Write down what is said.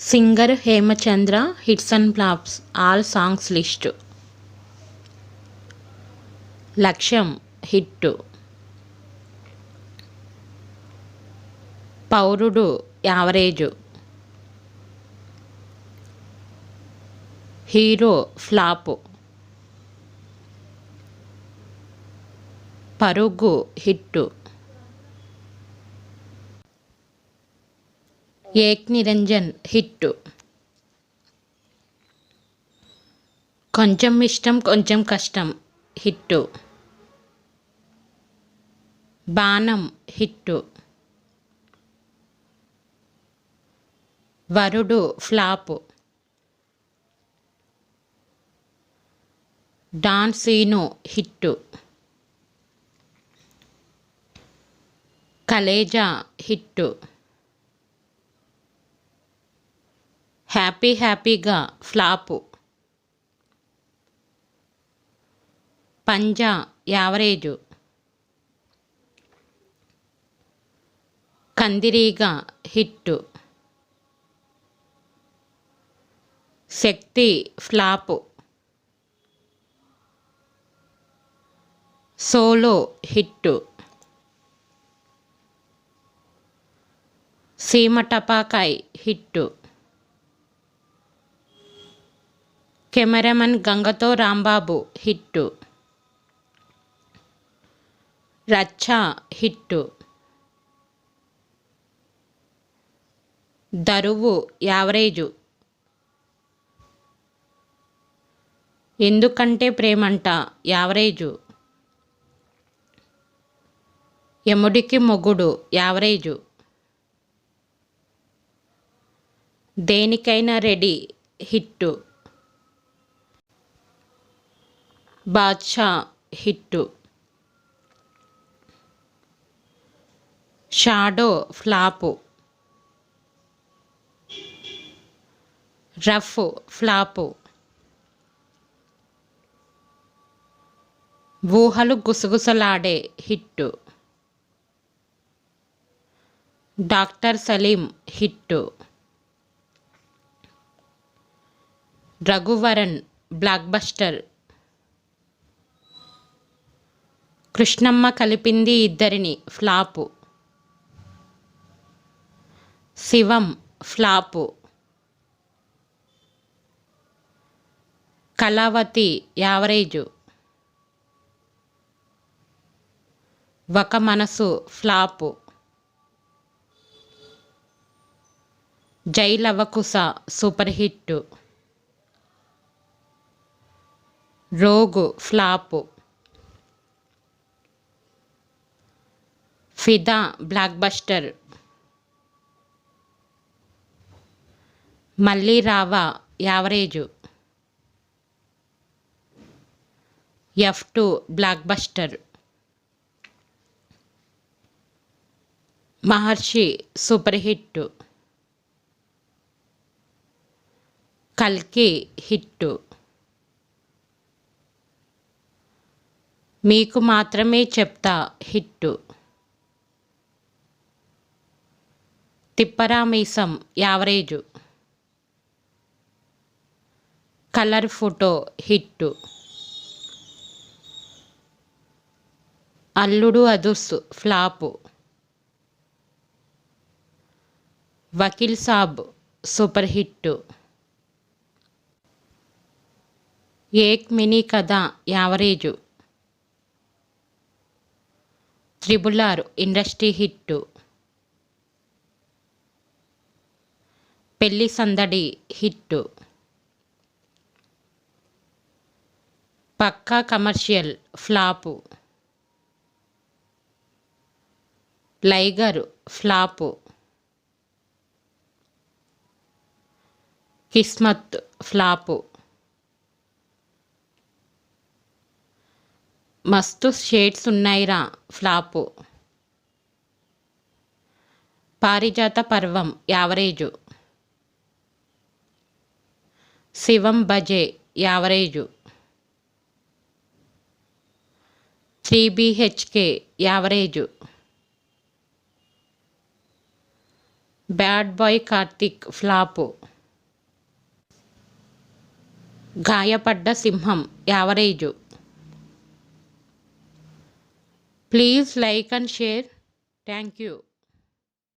Singer Hemachandra hits and flops all songs list. Lakshyam hit, Pourudu average, Hero flop, Parugu hit, Ek Niranjan hit, Konchem Ishtam Konchem Kashtam hit, Baanam hit, Varudu flop, Don Seenu hit, Khaleja hit, Happy హ్యాపీగా flop, Panjaa average, Kandireega hit, Shakti flop, Solo hit, Seema Tapakai hit, Cameraman గంగతో Rambabu hit, Racha hit, Daruvu average, Endukante Premanta average, Yamudiki Mogudu average, Denikaina Ready hit, Baadshah hit, Shadow flop, Rough flop, ఊహలు Gusagusalade hit, doctor Saleem hit, Raghuvaran block buster, Krishnamma Kalipindi Iddarini flop, Shivam flop, Kalavathi average, Oka Manasu flop, Jai Lavakusa super hit, rogue flop, Fidaa block buster, Malli Raava average, F2 block buster, Maharshi super hit, కల్కి hit, Meeku Maathrame Chepta hit, Thipparameesam average, colour photo hit, Alludu Adhurs flop, Vakeel Saab super hit, Ek mini Katha average, triple R industry hit, Pelli SandaD hit, Pakka commercial flop, Liger flop, Kismat flop, Mastu shades Unnayira flop, Parijatha Parvam average, Shivam Baje average, 3BHK average, bad boy Karthik flop, Gayapadda Simham average. Please like and share. Thank you.